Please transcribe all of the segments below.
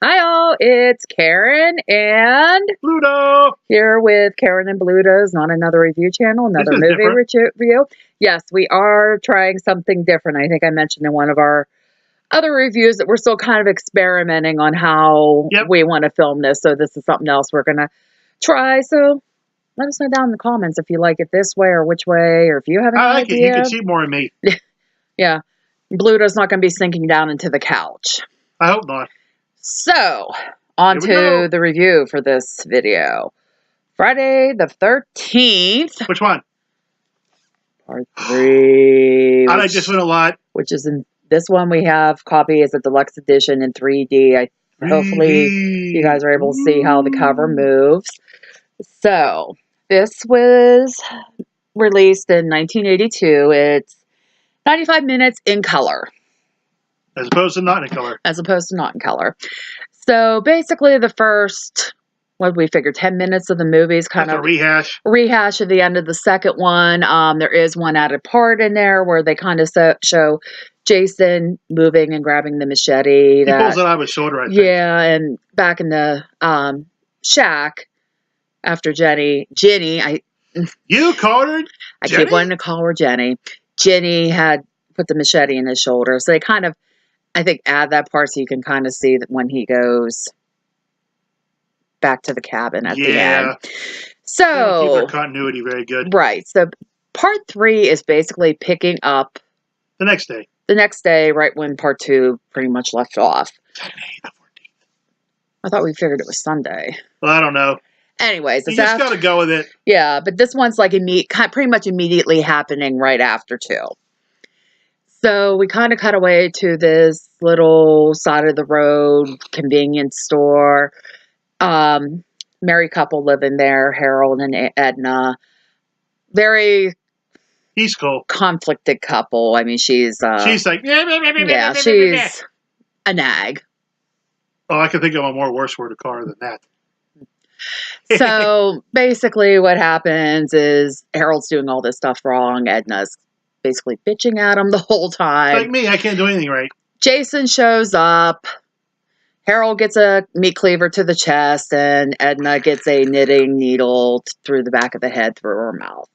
Hi all, it's Karen and Pluto! here with Karen and Bluto's Not Another Review channel, another This is movie different. review. Yes, we are trying something different. I think I mentioned in one of our other reviews that we're still kind of experimenting on how Yep. we want to film this. So this is something else we're going to try. So let us know down in the comments if you like it this way or which way, or if you have any I like it. You idea. can see more of me. Yeah, Bluto's not going to be sinking down into the couch. I hope not. So, on Here we to go. the review for this video. Friday the 13th, Which one? part 3, I like this one a lot. which is in this one we have copy as a deluxe edition in 3D. Hopefully you guys are able to see how the cover moves. So, this was released in 1982. It's 95 minutes in color. As opposed to not in color. As opposed to not in color. So basically the first, what we figure, 10 minutes of the movie is kind That's of a rehash of the end of the second one. There is one added part in there where they kind of show Jason moving and grabbing the machete. He pulls it out of his shoulder, I think. Yeah, and back in the shack after Jenny, You called her I Jenny? keep wanting to call her Jenny. Jenny had put the machete in his shoulder. So they kind of, I think, add that part so you can kind of see that when he goes back to the cabin at the end. So, keep our continuity very good. right. So, part 3 is basically picking up The next day. the next day, right when part 2 pretty much left off. Sunday the 14th. I thought we figured it was Sunday. Well, I don't know. Anyways, You just got to go with it. Yeah, but this one's like pretty much immediately happening right after 2. So we kind of cut away to this little side of the road convenience store. Married couple living there, Harold and Edna. Very He's cool. conflicted couple. I mean, she's like, yeah, she's a nag. Oh, I can think of a more worse word of car than that. So basically what happens is Harold's doing all this stuff wrong. Edna's basically bitching at him the whole time. Like me, I can't do anything right. Jason shows up. Harold gets a meat cleaver to the chest, and Edna gets a knitting needle through the back of the head through her mouth.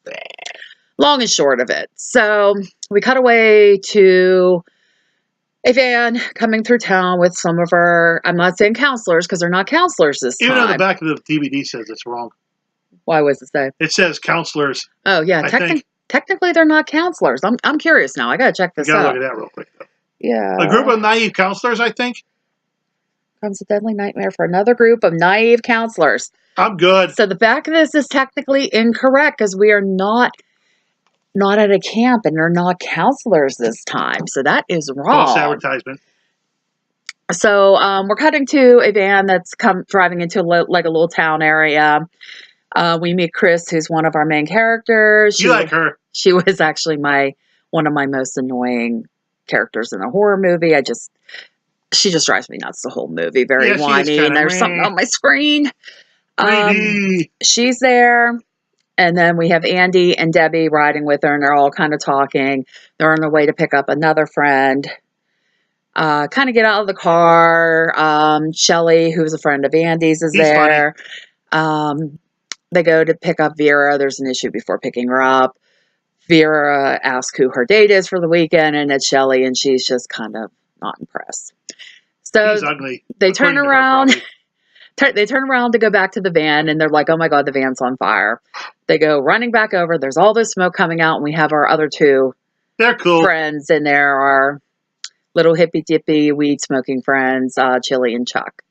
Long and short of it. So we cut away to a van coming through town with some of our, I'm not saying counselors because they're not counselors this time. Even though the back of the DVD says it's wrong. Why was it say? It says counselors. Oh, yeah. Technically, they're not counselors. I'm curious now. I got to check this out. You got to look at that real quick, though. Yeah. A group of naive counselors, I think. Comes a deadly nightmare for another group of naive counselors. I'm good. So the back of this is technically incorrect because we are not at a camp and they're not counselors this time. So that is wrong. False advertisement. So we're cutting to a van that's driving into like a little town area. We meet Chris, who's one of our main characters. You like her. She was actually one of my most annoying characters in a horror movie. She just drives me nuts the whole movie. Very whiny, and there's something on my screen. She's there. And then we have Andy and Debbie riding with her, and they're all kind of talking. They're on their way to pick up another friend. Kind of get out of the car. Shelly, who's a friend of Andy's, is there. They go to pick up Vera. There's an issue before picking her up. Vera asks who her date is for the weekend, and it's Shelly, and she's just kind of not impressed. So he's ugly. They turn around. They turn around to go back to the van, and they're like, oh my God, the van's on fire. They go running back over. There's all this smoke coming out, and we have our other two friends in there, our little hippy-dippy weed-smoking friends, Chili and Chuck.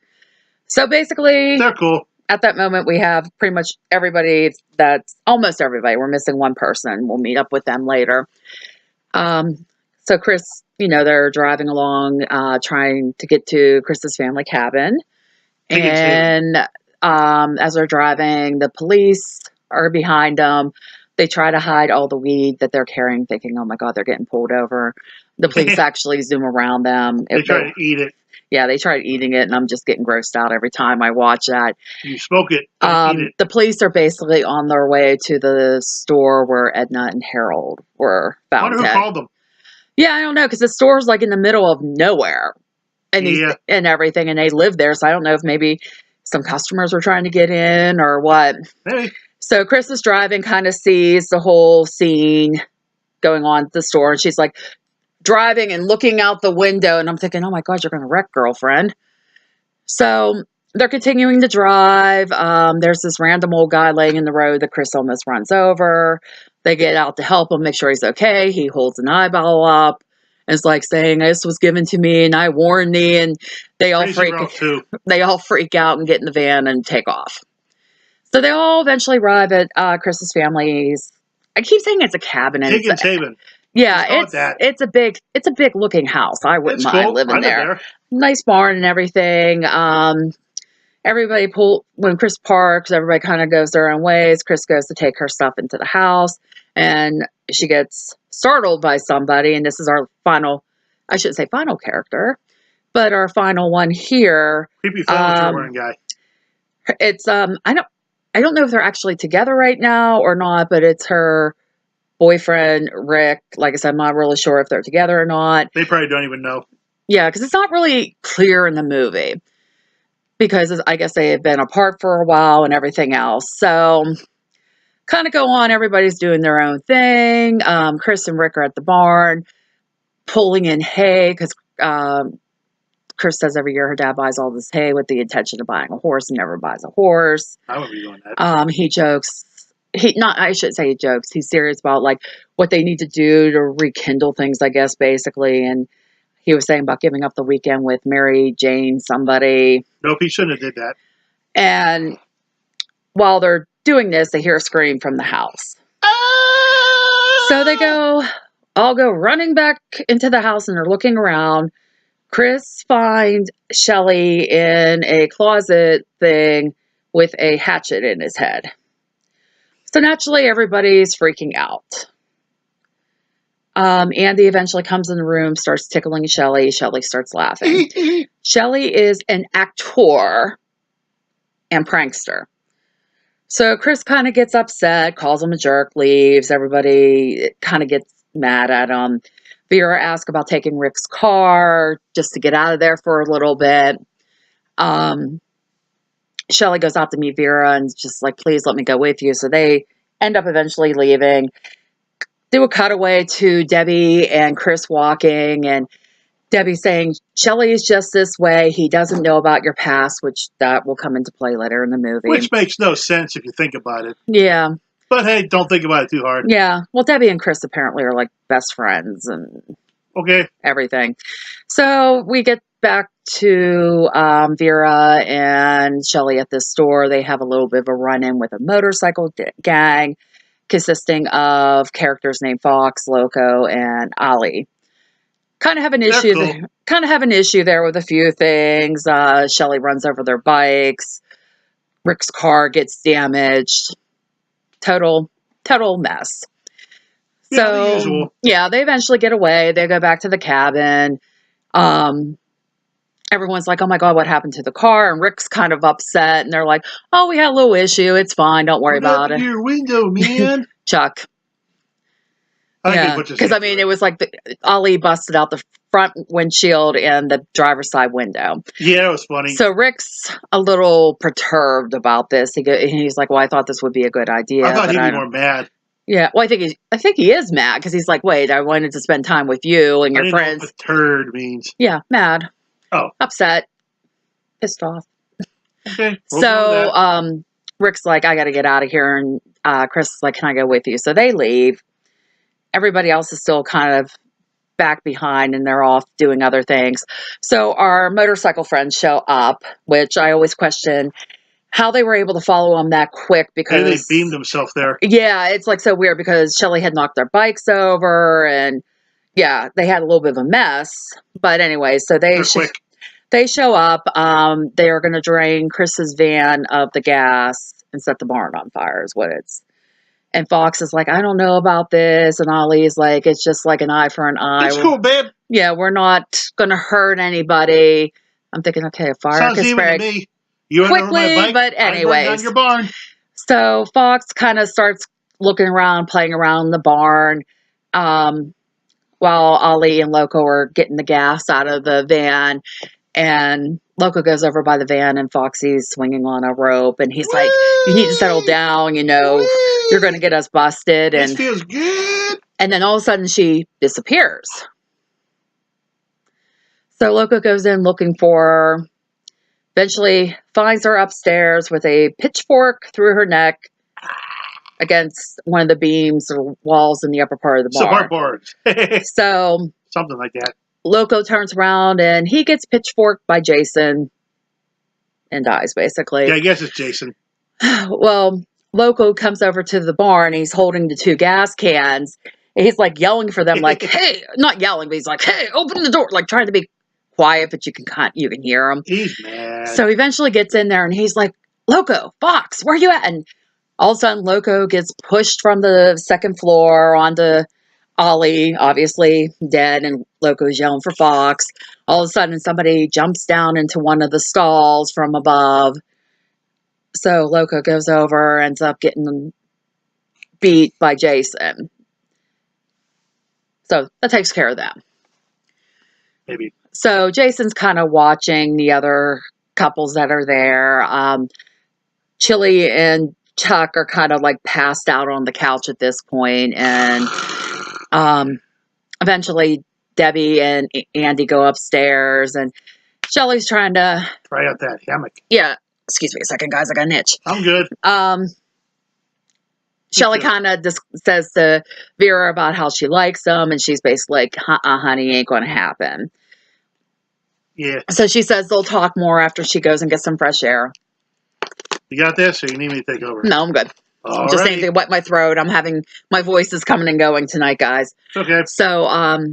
So basically, they're cool. At that moment, we have pretty much everybody almost everybody. We're missing one person. We'll meet up with them later. So Chris, they're driving along, trying to get to Chris's family cabin. And as they're driving, the police are behind them. They try to hide all the weed that they're carrying, thinking, oh my God, they're getting pulled over. The police actually zoom around them. They try to eat it. Yeah, they tried eating it, and I'm just getting grossed out every time I watch that. You smoke it. Eat it. The police are basically on their way to the store where Edna and Harold were found. I wonder who called them. Yeah, I don't know, because the store's like in the middle of nowhere. and Yeah. and everything, and they live there. So I don't know if maybe some customers were trying to get in or what. Maybe. So Chris is driving, kind of sees the whole scene going on at the store, and she's like driving and looking out the window, and I'm thinking, oh my God, you're going to wreck, girlfriend. So they're continuing to drive. There's this random old guy laying in the road that Chris almost runs over. They get out to help him, make sure he's okay. He holds an eyeball up and is like saying, "This was given to me, and I warned thee." And they all Crazy Ralph too. freak out and get in the van and take off. So they all eventually arrive at Chris's family's. I keep saying it's a cabin. And Higgins Haven. yeah, Let's call it it's a big looking house. I wouldn't It's mind cool. living I live there. Nice barn and everything. Everybody when Chris parks, everybody kind of goes their own ways. Chris goes to take her stuff into the house, and she gets startled by somebody. And this is our final, I shouldn't say final character, but our final one here. Creepy furniture wearing guy. It's I don't know if they're actually together right now or not, but it's her boyfriend Rick. Like I said, I'm not really sure if they're together or not. They probably don't even know. Yeah, because it's not really clear in the movie, because I guess they have been apart for a while and everything else. So kind of go on. Everybody's doing their own thing. Chris and Rick are at the barn pulling in hay because Chris says every year her dad buys all this hay with the intention of buying a horse, and never buys a horse. I wouldn't be doing that. He jokes. I should say he jokes. He's serious about like what they need to do to rekindle things, I guess, basically. And he was saying about giving up the weekend with Mary Jane, somebody. Nope, he shouldn't have did that. And while they're doing this, they hear a scream from the house. So they all go running back into the house, and they're looking around. Chris finds Shelly in a closet thing with a hatchet in his head. So naturally, everybody's freaking out. Andy eventually comes in the room, starts tickling Shelly. Shelly starts laughing. Shelly is an actor and prankster. So Chris kind of gets upset, calls him a jerk, leaves. Everybody kind of gets mad at him. Vera asks about taking Rick's car just to get out of there for a little bit. Shelly goes out to meet Vera and just like, please let me go with you. So they end up eventually leaving. Do a cutaway to Debbie and Chris walking, and Debbie saying, Shelly is just this way. He doesn't know about your past, which that will come into play later in the movie. Which makes no sense if you think about it. Yeah. But hey, don't think about it too hard. Yeah. Well, Debbie and Chris apparently are like best friends and everything. So we get back to Vera and Shelly at this store. They have a little bit of a run-in with a motorcycle gang consisting of characters named Fox, Loco, and Ollie. Kind of have an issue. Cool. Kind of have an issue there with a few things. Shelly runs over their bikes. Rick's car gets damaged. Total mess. So yeah, they eventually get away. They go back to the cabin. Everyone's like, "Oh my God, what happened to the car?" And Rick's kind of upset, and they're like, "Oh, we had a little issue. It's fine. Don't worry about it." Your window, man. Chuck. Yeah, because I mean, it was like Ollie busted out the front windshield and the driver's side window. Yeah, it was funny. So Rick's a little perturbed about this. He's like, "Well, I thought this would be a good idea." I thought he'd be more mad. Yeah, well, I think he is mad because he's like, "Wait, I wanted to spend time with you and your friends." Know what perturbed means. Yeah, mad. Oh, upset, pissed off. Okay. So Rick's like, "I got to get out of here," and Chris is like, "Can I go with you?" So they leave. Everybody else is still kind of back behind, and they're off doing other things. So our motorcycle friends show up, which I always question how they were able to follow them that quick, because they beamed themselves there. Yeah, it's like so weird because Shelly had knocked their bikes over, and yeah, they had a little bit of a mess. But anyway, so they show up. They are going to drain Chris's van of the gas and set the barn on fire is what it's. And Fox is like, "I don't know about this." And Ollie's like, "It's just like an eye for an eye. It's cool, babe. Yeah, we're not going to hurt anybody." I'm thinking, okay, a fire can spread quickly, but anyways. Your barn. So Fox kind of starts looking around, playing around the barn, while Ollie and Loco are getting the gas out of the van. And Loco goes over by the van, and Foxy's swinging on a rope, and he's like, "You need to settle down. You're going to get us busted." This And feels good. then all of a sudden, she disappears. So Loco goes in looking for her. Eventually, finds her upstairs with a pitchfork through her neck against one of the beams or walls in the upper part of the barn. Support So something like that. Loco turns around and he gets pitchforked by Jason and dies, basically. Yeah, I guess it's Jason. Well, Loco comes over to the barn. He's holding the 2 gas cans. And he's like yelling for them, like, "Hey!" Not yelling, but he's like, "Hey, open the door!" Like trying to be quiet, but you can hear him. He's mad. So he eventually gets in there, and he's like, "Loco, Fox, where you at?" And all of a sudden, Loco gets pushed from the second floor onto Ollie, obviously dead, and Loco's yelling for Fox. All of a sudden, somebody jumps down into one of the stalls from above. So Loco goes over, ends up getting beat by Jason. So that takes care of them. Maybe. So Jason's kind of watching the other couples that are there. Chili and Chuck are kind of like passed out on the couch at this point, and eventually Debbie and Andy go upstairs, and Shelly's trying to Try out that hammock. Yeah, excuse me a second, guys. I got an itch. I'm good. Shelly kind of says to Vera about how she likes him, and she's basically like, honey, ain't going to happen. Yeah. So she says they'll talk more after she goes and gets some fresh air. You got this, or you need me to take over? No, I'm good. All Just right. anything to wet my throat. My voice is coming and going tonight, guys. Okay. So,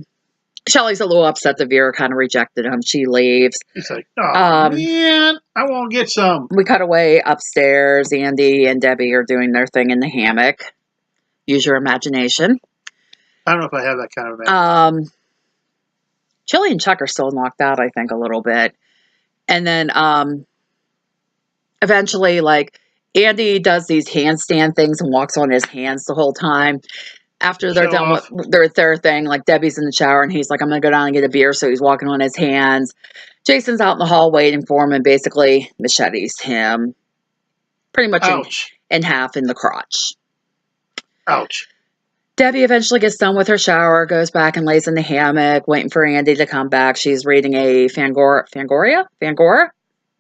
Shelly's a little upset that Vera kind of rejected him. She leaves. He's like, oh, man, I won't get some. We cut away upstairs. Andy and Debbie are doing their thing in the hammock. Use your imagination. I don't know if I have that kind of imagination. Chili and Chuck are still knocked out, I think, a little bit. And then, eventually, like, Andy does these handstand things and walks on his hands the whole time. After they're done with their thing, like, Debbie's in the shower, and he's like, "I'm going to go down and get a beer," so he's walking on his hands. Jason's out in the hall waiting for him, and basically machetes him pretty much in half in the crotch. Ouch. Debbie eventually gets done with her shower, goes back and lays in the hammock, waiting for Andy to come back. She's reading a Fangoria?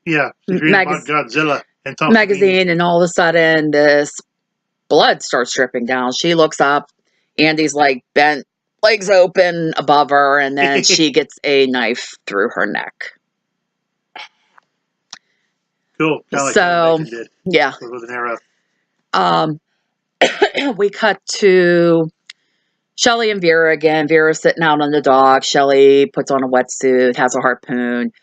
Yeah, she's reading about Godzilla and Tom magazine, and all of a sudden this blood starts dripping down. She looks up. Andy's like bent, legs open above her, and then she gets a knife through her neck. Cool. Kind of So, like did. Yeah. With an arrow. We cut to Shelly and Vera again. Vera's sitting out on the dock. Shelly puts on a wetsuit, has a harpoon,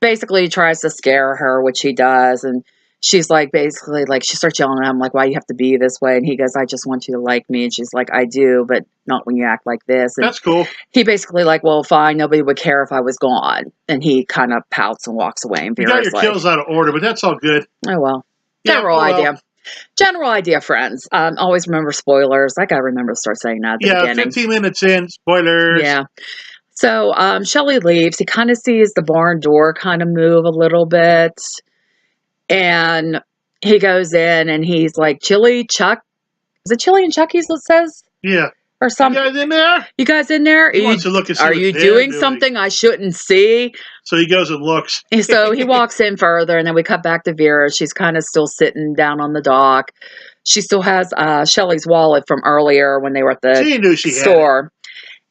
basically tries to scare her, which he does, and she's like, basically, like, she starts yelling at him, like, "Why do you have to be this way?" And he goes, "I just want you to like me." And she's like, "I do, but not when you act like this." And that's cool. He basically like, "Well, fine, nobody would care if I was gone." And he kind of pouts and walks away. And you got your kills out of order, but that's all good. Oh, well. General idea. General idea, friends. Always remember spoilers. I gotta remember to start saying that at the beginning. 15 minutes in, spoilers. Yeah. So, Shelly leaves. He kind of sees the barn door kind of move a little bit. And he goes in and he's like, "Chili, Chuck." Is it Chili and Chuck he says? Yeah. Or something. You guys in there? You guys in there? He wants to look and see are you doing something I shouldn't see? So he goes and looks. So he walks in further, and then we cut back to Vera. She's kind of still sitting down on the dock. She still has Shelly's wallet from earlier when they were at the store.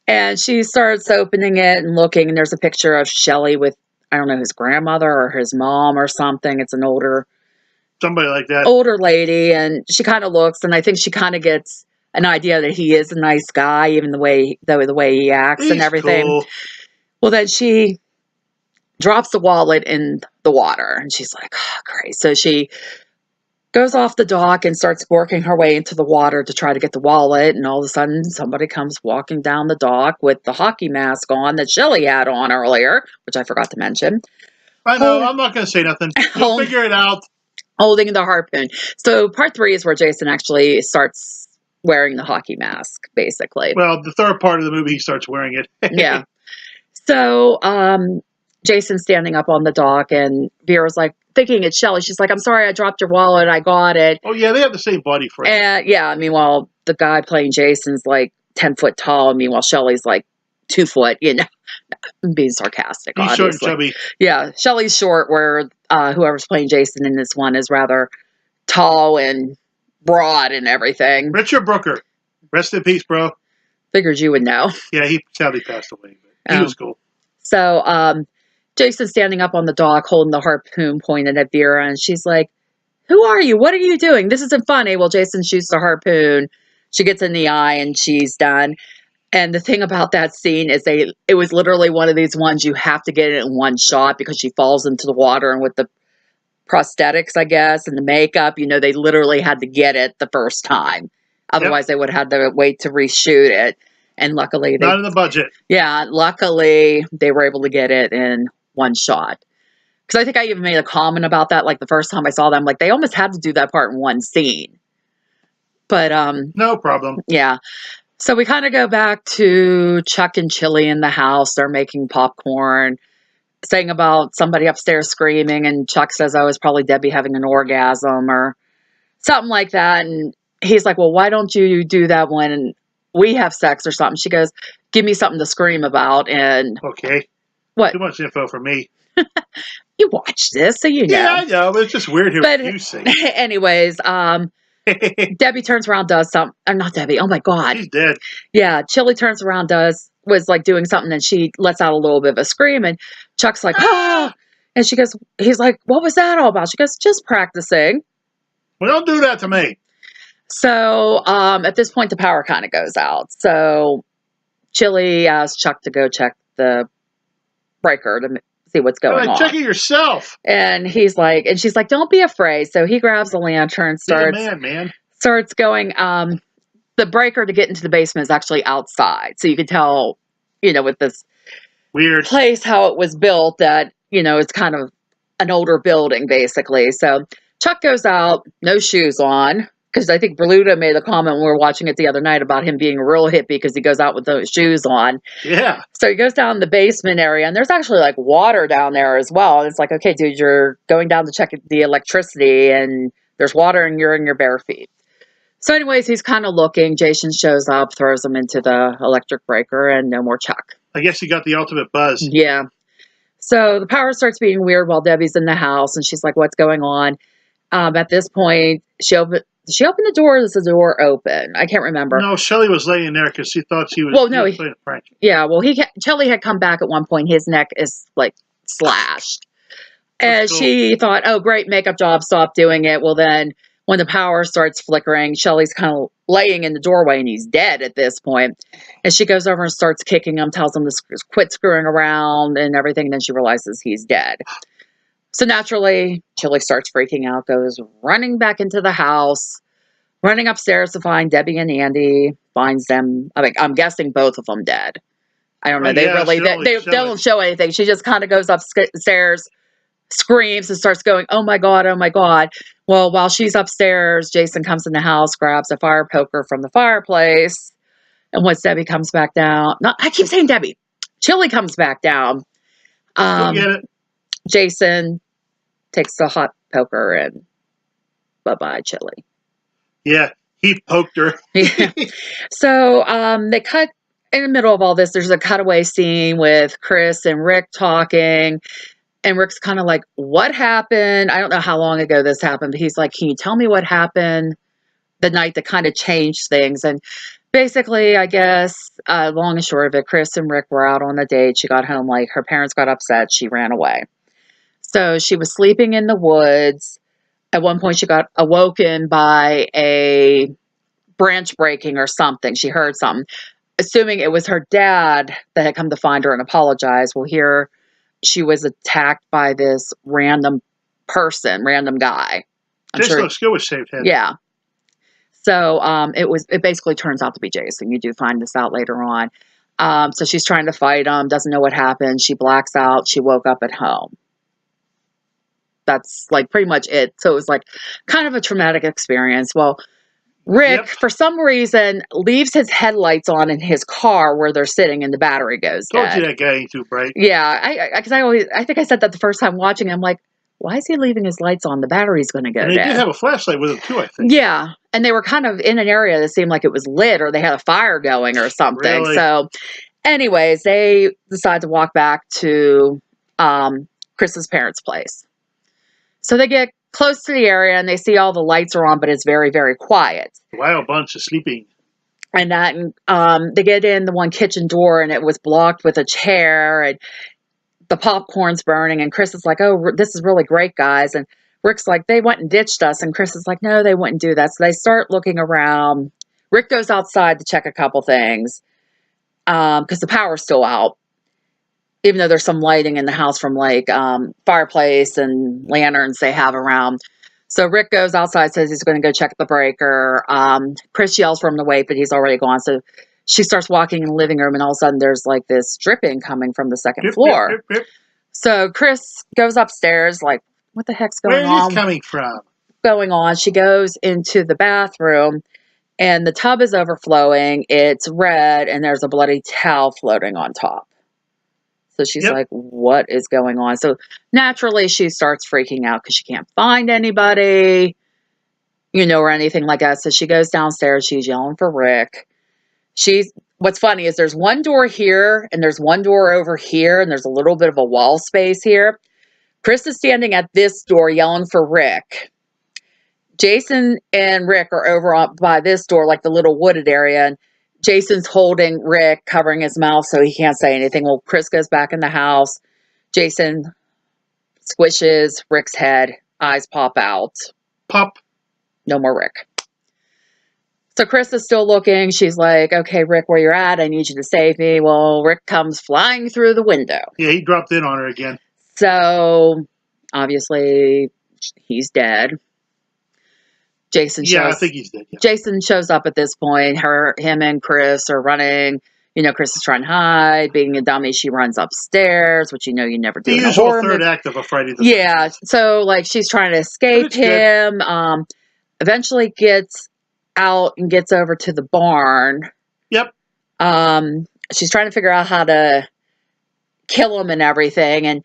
And she starts opening it and looking, and there's a picture of Shelly with, I don't know, his grandmother or his mom or something. It's an somebody like that. Older lady, and she kind of looks, and I think she kind of gets an idea that he is a nice guy, even the way he acts and everything. Cool. Well, then she drops the wallet in the water, and she's like, "Oh, great." So she goes off the dock and starts working her way into the water to try to get the wallet, and all of a sudden somebody comes walking down the dock with the hockey mask on that Shelly had on earlier, which I forgot to mention. I know, I'm not going to say nothing. We'll figure it out. Holding the harpoon. So part 3 is where Jason actually starts wearing the hockey mask, basically. Well, the third part of the movie, he starts wearing it. Yeah. So, Jason's standing up on the dock, and Vera's like, thinking it's Shelly. She's like, I'm sorry, I dropped your wallet. I got it. Oh, yeah, they have the same body frame. And yeah, meanwhile, the guy playing Jason's like 10 foot tall. Meanwhile, Shelly's like 2 foot, I'm being sarcastic, He's short and obviously. chubby. Yeah, Shelly's short, where whoever's playing Jason in this one is rather tall and broad and everything. Richard Brooker. Rest in peace, bro. Figured you would know. Yeah, he sadly passed away, but he was cool. So Jason's standing up on the dock holding the harpoon pointed at Vera, and she's like, who are you? What are you doing? This isn't funny. Well, Jason shoots the harpoon. She gets in the eye, and she's done. And the thing about that scene is it was literally one of these ones you have to get it in one shot because she falls into the water, and with the prosthetics, I guess, and the makeup, they literally had to get it the first time. Otherwise, they would have had to wait to reshoot it. And luckily, not in the budget. Yeah, luckily they were able to get it in one shot. Because I think I even made a comment about that, like the first time I saw them, like they almost had to do that part in one scene. But no problem. Yeah. So we kind of go back to Chuck and Chili in the house. They're making popcorn, saying about somebody upstairs screaming, and Chuck says, oh, it's probably Debbie having an orgasm or something like that. And he's like, well, why don't you do that when we have sex or something? She goes, give me something to scream about. And okay. What? Too much info for me. You watch this, so you know. Yeah, I know, but it's just weird hearing you sing. Anyways, Debbie turns around, does something. Not Debbie. Oh my God. She's dead. Yeah. Chili turns around, was like doing something, and she lets out a little bit of a scream, and Chuck's like, ah. And he's like, what was that all about? She goes, just practicing. Well, don't do that to me. So, at this point, the power kind of goes out. So Chili asks Chuck to go check the breaker to see what's going on. Check it yourself. And she's like, don't be afraid. So he grabs the lantern, starts going. The breaker to get into the basement is actually outside. So you can tell, with this weird place, how it was built, that, it's kind of an older building, basically. So Chuck goes out, no shoes on. Because I think Berluda made a comment when we were watching it the other night about him being a real hippie because he goes out with those shoes on. Yeah. So he goes down the basement area, and there's actually like water down there as well. And it's like, okay, dude, you're going down to check the electricity, and there's water, and you're in your bare feet. So anyways, he's kind of looking. Jason shows up, throws him into the electric breaker, and no more Chuck. I guess he got the ultimate buzz. Yeah. So the power starts being weird while Debbie's in the house, and she's like, what's going on? At this point, she opened the door? Is the door open? I can't remember. No, Shelly was laying there because she thought she was, playing a prank. Yeah, well, Shelly had come back at one point. His neck is like slashed. And she thought, oh, great, makeup job, stop doing it. Well, then when the power starts flickering, Shelly's kind of laying in the doorway, and he's dead at this point. And she goes over and starts kicking him, tells him to quit screwing around and everything. And then she realizes he's dead. So naturally, Chili starts freaking out, goes running back into the house, running upstairs to find Debbie and Andy, finds them. I'm guessing both of them dead. I don't know. They don't show anything. She just kind of goes upstairs, screams, and starts going, oh my God, oh my God. Well, while she's upstairs, Jason comes in the house, grabs a fire poker from the fireplace. And once Debbie comes back down, I keep saying Debbie, Chili comes back down. Get it. Jason takes the hot poker and bye-bye, Chili. Yeah, he poked her. Yeah. So they cut in the middle of all this. There's a cutaway scene with Chris and Rick talking. And Rick's kind of like, what happened? I don't know how long ago this happened, but he's like, can you tell me what happened the night that kind of changed things? And basically, I guess, long and short of it, Chris and Rick were out on a date. She got home late. Her parents got upset. She ran away. So she was sleeping in the woods. At one point, she got awoken by a branch breaking or something. She heard something, assuming it was her dad that had come to find her and apologize. Well, here she was attacked by this random guy. This looks good with shaved head. Yeah. So it basically turns out to be Jason. You do find this out later on. So she's trying to fight him, doesn't know what happened. She blacks out. She woke up at home. That's like pretty much it. So it was like kind of a traumatic experience. Well, Rick, Yep. for some reason, leaves his headlights on in his car where they're sitting, and the battery goes Told you dead. that guy ain't too bright. Yeah, because I think I said that the first time watching. I'm like, why is he leaving his lights on? The battery's going to go And they dead. did have a flashlight with them too, I think. Yeah, and they were kind of in an area that seemed like it was lit, or they had a fire going or something. Really? So, anyways, they decide to walk back to Chris's parents' place. So they get close to the area and they see all the lights are on, but it's very, very quiet. A wild bunch of sleeping. And that they get in the one kitchen door and it was blocked with a chair and the popcorn's burning. And Chris is like, "Oh, this is really great, guys." And Rick's like, "They went and ditched us." And Chris is like, "No, they wouldn't do that." So they start looking around. Rick goes outside to check a couple things because the power's still out, even though there's some lighting in the house from like fireplace and lanterns they have around. So Rick goes outside, says he's going to go check the breaker. Chris yells for him to wait, but he's already gone. So she starts walking in the living room, and all of a sudden there's like this dripping coming from the second Drip, floor. drip, drip, drip. So Chris goes upstairs, like, what the heck's Where going is on? this coming from? Going on. She goes into the bathroom, and the tub is overflowing. It's red, and there's a bloody towel floating on top. So she's Yep. like, what is going on? So naturally, she starts freaking out because she can't find anybody, or anything like that. So she goes downstairs. She's yelling for Rick. What's funny is there's one door here and there's one door over here, and there's a little bit of a wall space here. Chris is standing at this door yelling for Rick. Jason and Rick are over by this door, like the little wooded area, and Jason's holding Rick, covering his mouth so he can't say anything. Well, Chris goes back in the house. Jason squishes Rick's head. Eyes pop out. Pop. No more Rick. So Chris is still looking. She's like, "Okay, Rick, where you're at, I need you to save me." Well, Rick comes flying through the window. Yeah, he dropped in on her again. So, obviously, he's dead. Jason I think he's dead. Yeah. Jason shows up at this point. Him and Chris are running. Chris is trying to hide. Being a dummy, she runs upstairs, which you never do The in a usual horror third movie. act of a Friday the 13th. Yeah, so like she's trying to escape him. Eventually gets out and gets over to the barn. Yep. She's trying to figure out how to kill him and everything, and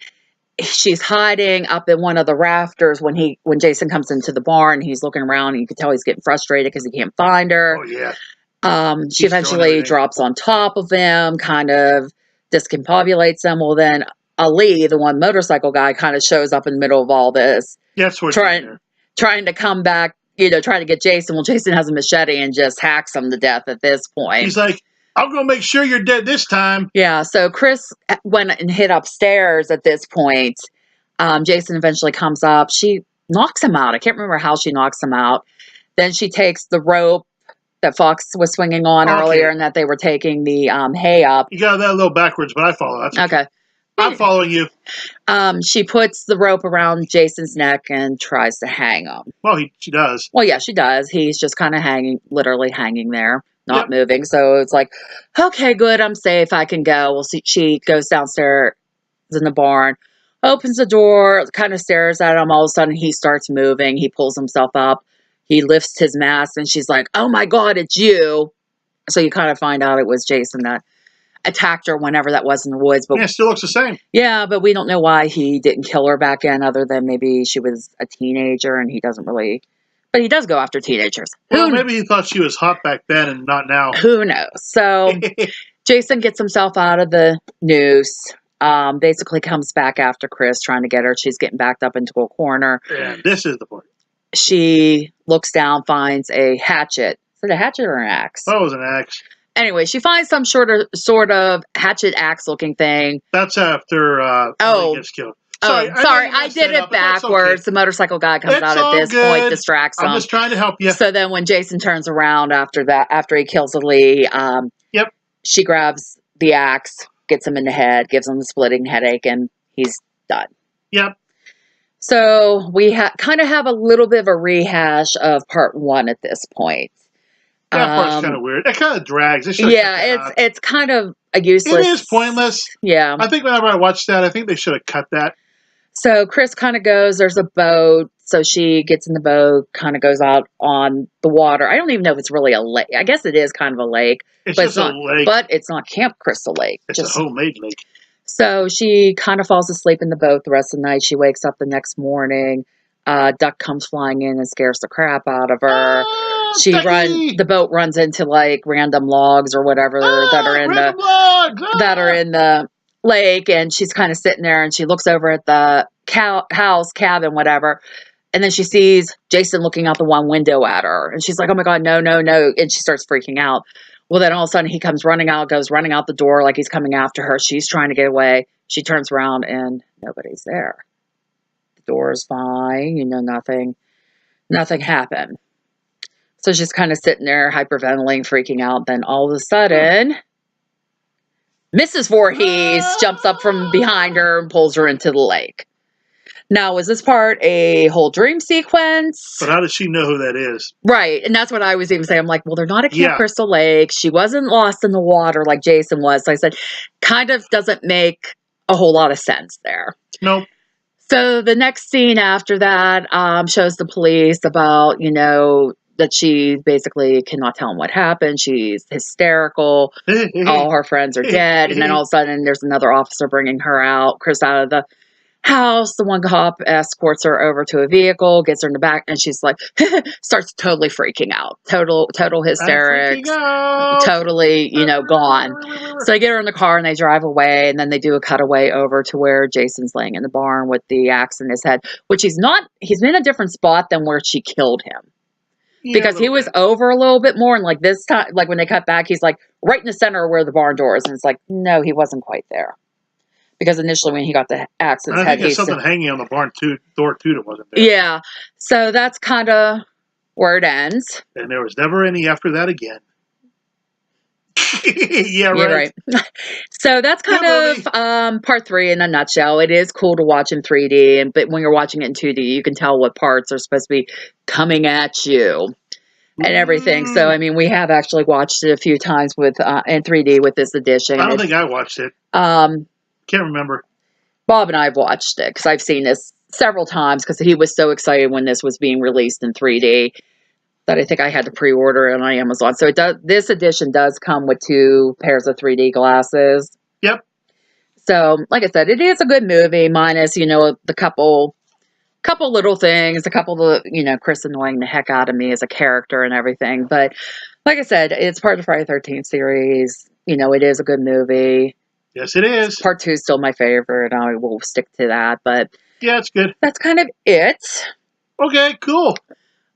she's hiding up in one of the rafters when Jason comes into the barn. He's looking around and you can tell he's getting frustrated because he can't find her. Oh yeah. She eventually drops on top of him, kind of discombobulates him. Well, then Ali, the one motorcycle guy, kind of shows up in the middle of all this. Yeah, that's where trying to come back, trying to get Jason. Well, Jason has a machete and just hacks him to death at this point. He's like, "I'm going to make sure you're dead this time." Yeah, so Chris went and hid upstairs at this point. Jason eventually comes up. She knocks him out. I can't remember how she knocks him out. Then she takes the rope that Fox was swinging on earlier and that they were taking the hay up. You got that a little backwards, but I follow. That's okay. I'm following you. She puts the rope around Jason's neck and tries to hang him. Well, she does. Well, yeah, she does. He's just kind of literally hanging there, not moving. So it's like, okay, good, I'm safe. I can go. Well, she goes downstairs in the barn, opens the door, kind of stares at him. All of a sudden, he starts moving. He pulls himself up. He lifts his mask, and she's like, "Oh my God, it's you!" So you kind of find out it was Jason that attacked her whenever that was in the woods. But yeah, it still looks the same. Yeah, but we don't know why he didn't kill her back then, other than maybe she was a teenager, and he doesn't really. But he does go after teenagers. Well, maybe he thought she was hot back then and not now. Who knows? So Jason gets himself out of the noose. Basically comes back after Chris, trying to get her. She's getting backed up into a corner. And this is the part. She looks down, finds a hatchet. Is it a hatchet or an axe? That was an axe. Anyway, she finds some sort of hatchet axe looking thing. That's after he gets killed. Sorry, I did it backwards. Okay. The motorcycle guy comes out at this point, distracts him. I'm just trying to help you. So then when Jason turns around after he kills Ali, she grabs the axe, gets him in the head, gives him the splitting headache, and he's done. Yep. So we kind of have a little bit of a rehash of part 1 at this point. That part's kind of weird. It kind of drags. It's kind of a useless. It is pointless. Yeah. I think whenever I watched that, I think they should have cut that. So Chris kind of goes, there's a boat. So she gets in the boat, kind of goes out on the water. I don't even know if it's really a lake. I guess it is kind of a lake, It's but just a lake. But it's not Camp Crystal Lake. It's a homemade lake. So she kind of falls asleep in the boat the rest of the night. She wakes up the next morning. Duck comes flying in and scares the crap out of her. The boat runs into like random logs or whatever that are in the lake, and she's kind of sitting there, and she looks over at the cabin, whatever, and then she sees Jason looking out the one window at her, and she's like, "Oh my God, no, no, no!" And she starts freaking out. Well, then all of a sudden he goes running out the door like he's coming after her. She's trying to get away. She turns around and nobody's there. The door is fine, nothing happened. So she's kind of sitting there, hyperventilating, freaking out. Then all of a sudden, Mrs. Voorhees jumps up from behind her and pulls her into the lake. Now, was this part a whole dream sequence? But how does she know who that is? Right, and that's what I was even saying. I'm like, well, they're not at Camp Crystal Lake. She wasn't lost in the water like Jason was. So I said, kind of doesn't make a whole lot of sense there. Nope. So the next scene after that shows the police about, that she basically cannot tell them what happened. She's hysterical. All her friends are dead. And then all of a sudden there's another officer bringing her out, Chris, out of the house. The one cop escorts her over to a vehicle, gets her in the back, and she's like, starts totally freaking out. Total hysterics. Totally, gone. So they get her in the car and they drive away, and then they do a cutaway over to where Jason's laying in the barn with the axe in his head, which he's in a different spot than where she killed him. Yeah, because he was over a little bit more, and like this time, like when they cut back, he's like right in the center of where the barn door is, and it's like, no, he wasn't quite there. Because initially when he got the axe in his head, I think there's something hanging on the barn door too that wasn't there. Yeah, so that's kind of where it ends. And there was never any after that again. Yeah, right. So that's kind of part 3 in a nutshell. It is cool to watch in 3D, but when you're watching it in 2D, you can tell what parts are supposed to be coming at you and everything. So, I mean, we have actually watched it a few times with in 3D with this edition. I don't think I watched it. Can't remember. Bob and I have watched it because I've seen this several times because he was so excited when this was being released in 3D that I think I had to pre-order it on Amazon. So this edition does come with 2 pairs of 3D glasses. Yep. So, like I said, it is a good movie, minus, the couple little things, a couple of, Chris annoying the heck out of me as a character and everything. But like I said, it's part of the Friday the 13th series. It is a good movie. Yes, it is. Part 2 is still my favorite. I will stick to that. But yeah, it's good. That's kind of it. Okay, cool.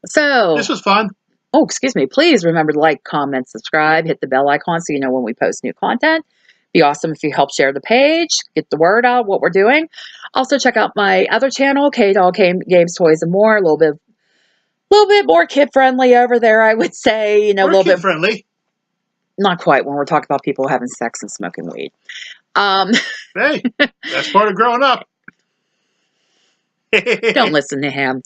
So this was fun. Oh, excuse me. Please remember to like, comment, subscribe, hit the bell icon so you know when we post new content. Be awesome if you help share the page, get the word out what we're doing. Also check out my other channel, K-Doll Games, Toys, and More. A little bit more kid friendly over there, I would say. We're a little bit friendly. Not quite when we're talking about people having sex and smoking weed. Hey, that's part of growing up. Don't listen to him.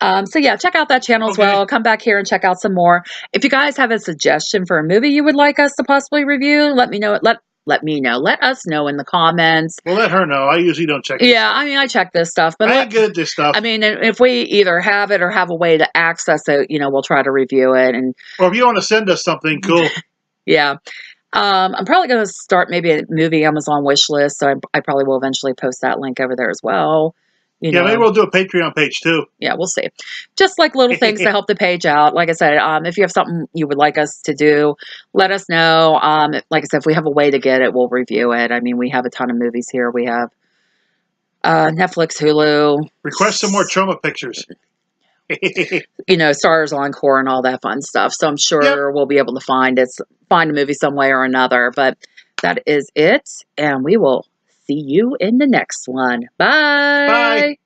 So yeah, check out that channel as well. Come back here and check out some more. If you guys have a suggestion for a movie you would like us to possibly review, let me know. Let me know. Let us know in the comments. Well, let her know. I usually don't check. Yeah, I mean, I check this stuff, but I ain't good at this stuff. I mean, if we either have it or have a way to access it, we'll try to review it. Or if you want to send us something, cool. Yeah. I'm probably going to start maybe a movie Amazon wish list, so I probably will eventually post that link over there as well. Maybe we'll do a Patreon page too. Yeah, we'll see. Just like little things to help the page out. Like I said, if you have something you would like us to do, let us know. Like I said, if we have a way to get it, we'll review it. I mean, we have a ton of movies here. We have Netflix, Hulu. Request some more Troma pictures. Stars Encore and all that fun stuff. So I'm sure we'll be able to find a movie some way or another. But that is it. And we will see you in the next one. Bye. Bye.